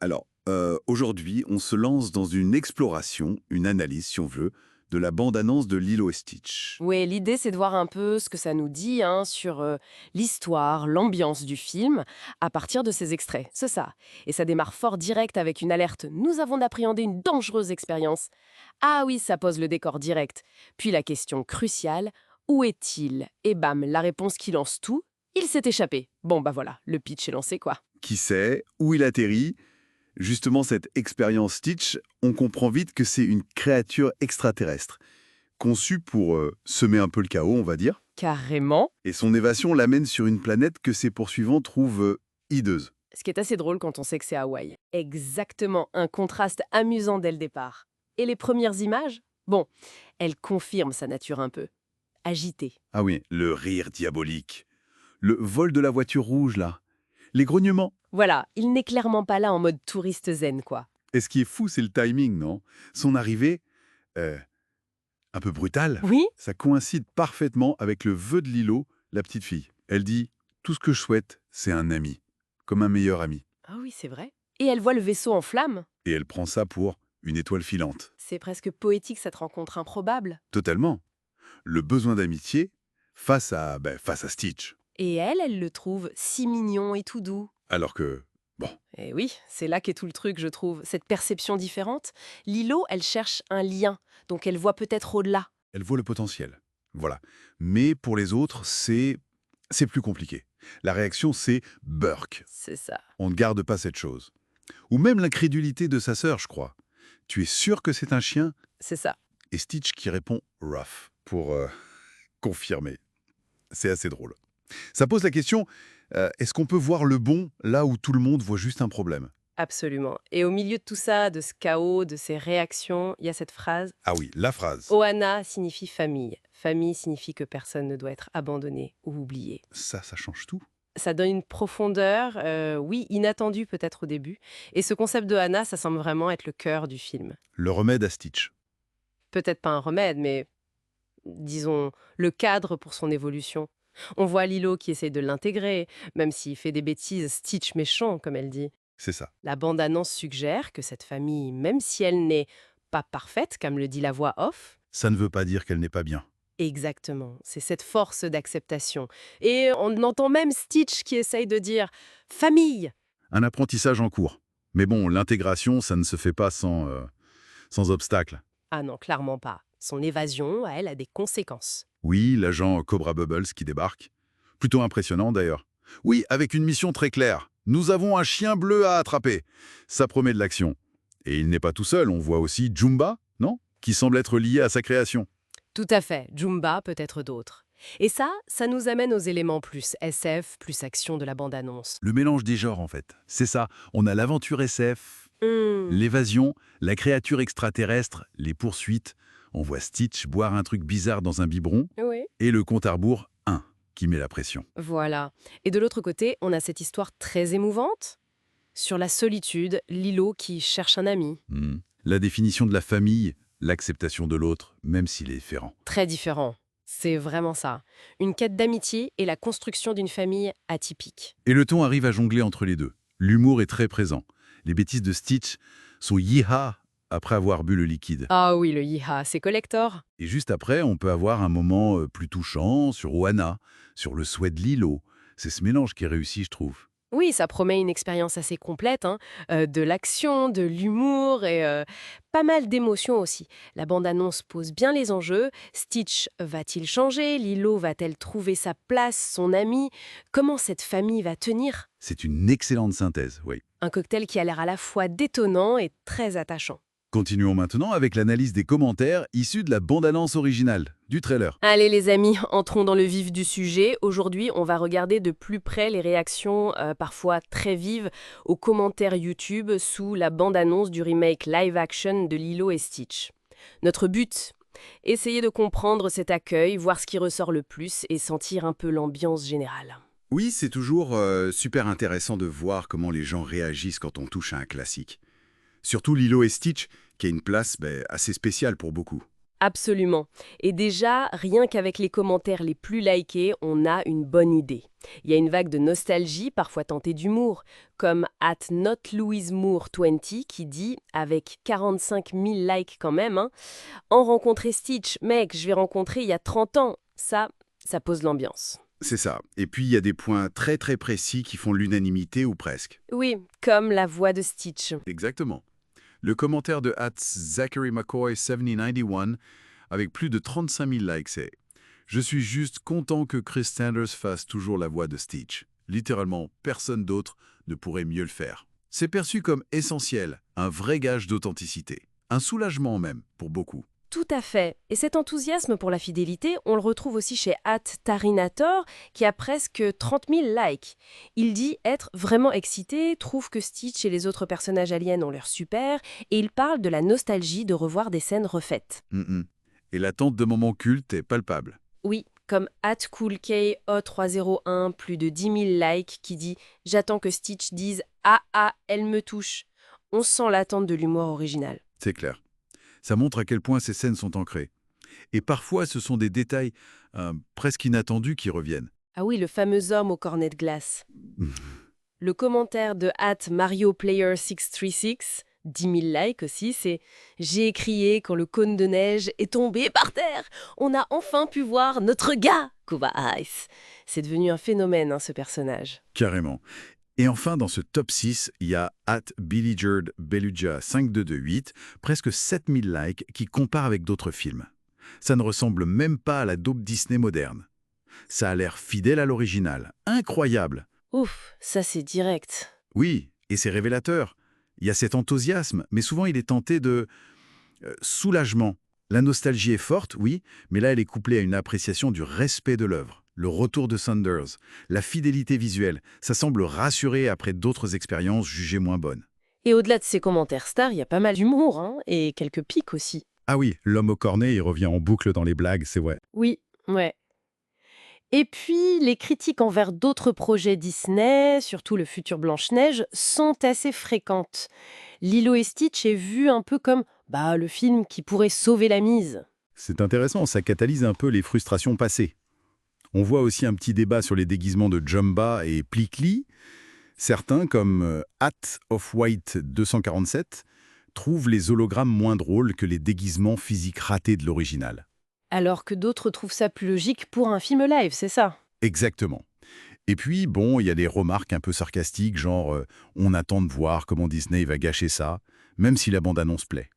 Alors, aujourd'hui, on se lance dans une exploration, une analyse, si on veut, de la bande-annonce de Lilo et Stitch. Oui, l'idée, c'est de voir un peu ce que ça nous dit sur l'histoire, l'ambiance du film, à partir de ces extraits. C'est ça. Et ça démarre fort direct avec une alerte. Nous avons appréhendé une dangereuse expérience. Ah oui, ça pose le décor direct. Puis la question cruciale, où est-il? Et bam, la réponse qui lance tout. Il s'est échappé. Bon, bah voilà, le pitch est lancé, quoi. Qui sait, où il atterrit? Justement, cette expérience Stitch, on comprend vite que c'est une créature extraterrestre, conçue pour semer un peu le chaos, on va dire. Carrément. Et son évasion l'amène sur une planète que ses poursuivants trouvent hideuse. Ce qui est assez drôle quand on sait que c'est Hawaï. Exactement, un contraste amusant dès le départ. Et les premières images? Bon, elles confirment sa nature un peu agitée. Ah oui, le rire diabolique. Le vol de la voiture rouge, là. Les grognements. Voilà, il n'est clairement pas là en mode touriste zen, quoi. Et ce qui est fou, c'est le timing, non? Son arrivée, euh, un peu brutale, Oui. ça coïncide parfaitement avec le vœu de Lilo, la petite fille. Elle dit « Tout ce que je souhaite, c'est un ami, comme un meilleur ami. Ah oui, c'est vrai. Et elle voit le vaisseau en flammes. » Et elle prend ça pour une étoile filante. C'est presque poétique cette rencontre improbable. Totalement. Le besoin d'amitié face à Stitch. Et elle le trouve si mignon et tout doux. Alors que, bon, Et oui, c'est là qu'est tout le truc, je trouve. Cette perception différente. Lilo, elle cherche un lien, donc elle voit peut-être au-delà. elle voit le potentiel. Voilà. Mais pour les autres, c'est plus compliqué. La réaction, c'est Burke. C'est ça. On ne garde pas cette chose. Ou même l'incrédulité de sa sœur, je crois. Tu es sûr que c'est un chien? C'est ça. Et Stitch qui répond rough pour confirmer. C'est assez drôle. Ça pose la question, est-ce qu'on peut voir le bon là où tout le monde voit juste un problème? Absolument. Et au milieu de tout ça, de ce chaos, de ces réactions, il y a cette phrase. Ah oui, la phrase. Ohana signifie famille. Famille signifie que personne ne doit être abandonné ou oublié. Ça change tout. Ça donne une profondeur, oui, inattendue peut-être au début. Et ce concept de Hana, ça semble vraiment être le cœur du film. Le remède à Stitch. Peut-être pas un remède, mais disons le cadre pour son évolution. On voit Lilo qui essaie de l'intégrer, même s'il fait des bêtises, Stitch méchant, comme elle dit. C'est ça. La bande-annonce suggère que cette famille, même si elle n'est pas parfaite, comme le dit la voix off, Ça ne veut pas dire qu'elle n'est pas bien. exactement, c'est cette force d'acceptation. Et on entend même Stitch qui essaye de dire famille. Un apprentissage en cours. Mais bon, l'intégration, ça ne se fait pas sans obstacle. Ah non, clairement pas. Son évasion, elle, a des conséquences. Oui, l'agent Cobra Bubbles qui débarque. Plutôt impressionnant d'ailleurs. Oui, avec une mission très claire. Nous avons un chien bleu à attraper. Ça promet de l'action. Et il n'est pas tout seul, on voit aussi Jumba, non? Qui semble être lié à sa création. Tout à fait, Jumba peut-être d'autres. Et ça nous amène aux éléments plus SF, plus action de la bande-annonce. Le mélange des genres en fait. C'est ça, on a l'aventure SF, Hmm, l'évasion, la créature extraterrestre, les poursuites. On voit Stitch boire un truc bizarre dans un biberon. oui. Et le compte à rebours 1 qui met la pression. Voilà. Et de l'autre côté, on a cette histoire très émouvante sur la solitude, Lilo qui cherche un ami. La définition de la famille, l'acceptation de l'autre, même s'il est différent. Très différent. C'est vraiment ça. Une quête d'amitié et la construction d'une famille atypique. Et le ton arrive à jongler entre les deux. L'humour est très présent. Les bêtises de Stitch sont yiha après avoir bu le liquide. Ah oui, le yiha, c'est collector. Et juste après, on peut avoir un moment plus touchant sur Oana, sur le souhait de Lilo. C'est ce mélange qui est réussi, je trouve. Oui, ça promet une expérience assez complète, hein. De l'action, de l'humour et pas mal d'émotions aussi. La bande-annonce pose bien les enjeux. Stitch va-t-il changer? Lilo va-t-elle trouver sa place, son ami? Comment cette famille va tenir? C'est une excellente synthèse, oui. Un cocktail qui a l'air à la fois détonnant et très attachant. Continuons maintenant avec l'analyse des commentaires issus de la bande-annonce originale, du trailer. Allez les amis, entrons dans le vif du sujet. Aujourd'hui, on va regarder de plus près les réactions, parfois très vives, aux commentaires YouTube sous la bande-annonce du remake live-action de Lilo et Stitch. Notre but? Essayer de comprendre cet accueil, voir ce qui ressort le plus et sentir un peu l'ambiance générale. Oui, c'est toujours super intéressant de voir comment les gens réagissent quand on touche à un classique. Surtout Lilo et Stitch, qui a une place assez spéciale pour beaucoup. Absolument. Et déjà, rien qu'avec les commentaires les plus likés, on a une bonne idée. Il y a une vague de nostalgie, parfois tentée d'humour, comme @notlouisemoore20 qui dit, avec 45 000 likes quand même, hein, en rencontrer Stitch, mec, je l'ai rencontré il y a 30 ans. Ça pose l'ambiance. C'est ça. Et puis, il y a des points très très précis qui font l'unanimité ou presque. Oui, comme la voix de Stitch. Exactement. Le commentaire de @ZacharyMcCoy7091 avec plus de 35 000 likes, c'est Je suis juste content que Chris Sanders fasse toujours la voix de Stitch. Littéralement, personne d'autre ne pourrait mieux le faire. C'est perçu comme essentiel, un vrai gage d'authenticité. Un soulagement même, pour beaucoup. Tout à fait. Et cet enthousiasme pour la fidélité, on le retrouve aussi chez @Tarinator, qui a presque 30 000 likes. Il dit être vraiment excité, trouve que Stitch et les autres personnages aliens ont l'air super, et il parle de la nostalgie de revoir des scènes refaites. Et l'attente de moments cultes est palpable. Oui, comme @CoolKO301, plus de 10 000 likes, qui dit « J'attends que Stitch dise « Ah ah, elle me touche ». On sent l'attente de l'humour original. C'est clair. Ça montre à quel point ces scènes sont ancrées. Et parfois, ce sont des détails presque inattendus qui reviennent. Ah oui, le fameux homme au cornet de glace. Le commentaire de @MarioPlayer636, 10 000 likes aussi, c'est « J'ai crié quand le cône de neige est tombé par terre. On a enfin pu voir notre gars, Kuba Ice. » C'est devenu un phénomène, hein, ce personnage. Carrément. Et enfin, dans ce top 6, il y a @BillyJardBelluja5228, presque 7000 likes, qui compare avec d'autres films. Ça ne ressemble même pas à la dope Disney moderne. Ça a l'air fidèle à l'original. Incroyable. Ouf, ça c'est direct. Oui, et c'est révélateur. Il y a cet enthousiasme, mais souvent il est tenté de soulagement. La nostalgie est forte, oui, mais là elle est couplée à une appréciation du respect de l'œuvre. Le retour de Sanders, la fidélité visuelle, ça semble rassurer après d'autres expériences jugées moins bonnes. Et au-delà de ces commentaires stars, il y a pas mal d'humour, hein, et quelques pics aussi. Ah oui, l'homme au cornet, il revient en boucle dans les blagues, c'est vrai. Oui, ouais. Et puis, les critiques envers d'autres projets Disney, surtout le futur Blanche-Neige, sont assez fréquentes. Lilo et Stitch est vu un peu comme le film qui pourrait sauver la mise. C'est intéressant, ça catalyse un peu les frustrations passées. On voit aussi un petit débat sur les déguisements de Jumba et Plickly. Certains, comme @offwhite247, trouvent les hologrammes moins drôles que les déguisements physiques ratés de l'original. Alors que d'autres trouvent ça plus logique pour un film live, c'est ça? Exactement. Et puis, bon, il y a des remarques un peu sarcastiques, genre on attend de voir comment Disney va gâcher ça, même si la bande-annonce plaît.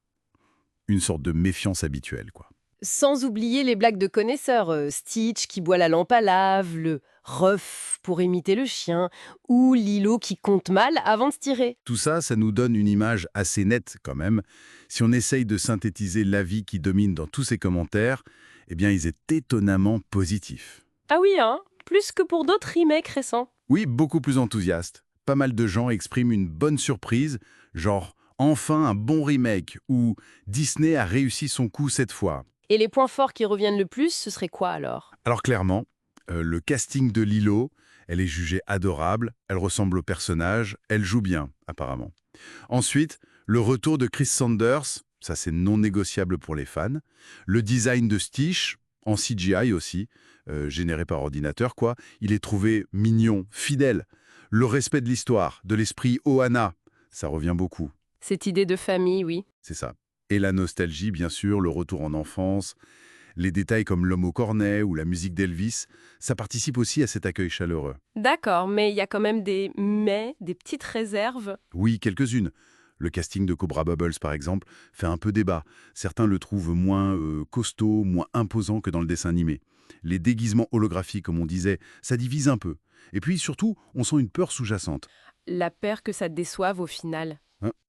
Une sorte de méfiance habituelle, quoi. Sans oublier les blagues de connaisseurs, Stitch qui boit la lampe à lave, le Ruff pour imiter le chien, ou Lilo qui compte mal avant de se tirer. Tout ça, ça nous donne une image assez nette quand même. Si on essaye de synthétiser l'avis qui domine dans tous ces commentaires, eh bien, ils est étonnamment positifs. Ah oui, hein? Plus que pour d'autres remakes récents. Oui, beaucoup plus enthousiastes. Pas mal de gens expriment une bonne surprise, genre « enfin un bon remake » ou « Disney a réussi son coup cette fois ». Et les points forts qui reviennent le plus, ce serait quoi alors? Alors clairement, le casting de Lilo, elle est jugée adorable, elle ressemble au personnage, elle joue bien, apparemment. Ensuite, le retour de Chris Sanders, ça c'est non négociable pour les fans. Le design de Stitch, en CGI aussi, généré par ordinateur quoi, il est trouvé mignon, fidèle. Le respect de l'histoire, de l'esprit Ohana, ça revient beaucoup, Cette idée de famille, oui. c'est ça. Et la nostalgie, bien sûr, le retour en enfance, les détails comme l'homme au cornet ou la musique d'Elvis, ça participe aussi à cet accueil chaleureux. D'accord, mais il y a quand même des des petites réserves. Oui, quelques-unes. Le casting de Cobra Bubbles, par exemple, fait un peu débat. Certains le trouvent moins costaud, moins imposant que dans le dessin animé. Les déguisements holographiques, comme on disait, ça divise un peu. Et puis, surtout, on sent une peur sous-jacente. La peur que ça déçoive au final.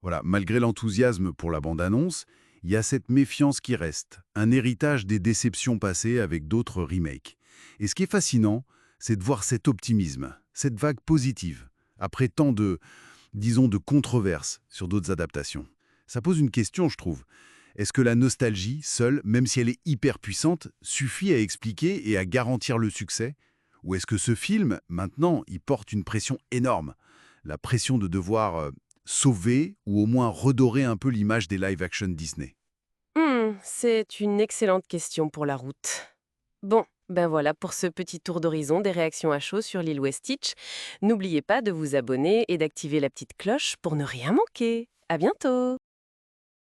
Voilà, malgré l'enthousiasme pour la bande-annonce, il y a cette méfiance qui reste, un héritage des déceptions passées avec d'autres remakes. Et ce qui est fascinant, c'est de voir cet optimisme, cette vague positive, après tant disons, de controverses sur d'autres adaptations. Ça pose une question, je trouve. Est-ce que la nostalgie, seule, même si elle est hyper puissante, suffit à expliquer et à garantir le succès? Ou est-ce que ce film, maintenant, il porte une pression énorme? La pression de devoir sauver ou au moins redorer un peu l'image des live-action Disney? C'est une excellente question pour la route. Bon, ben voilà pour ce petit tour d'horizon des réactions à chaud sur Lilo et Stitch. N'oubliez pas de vous abonner et d'activer la petite cloche pour ne rien manquer. À bientôt!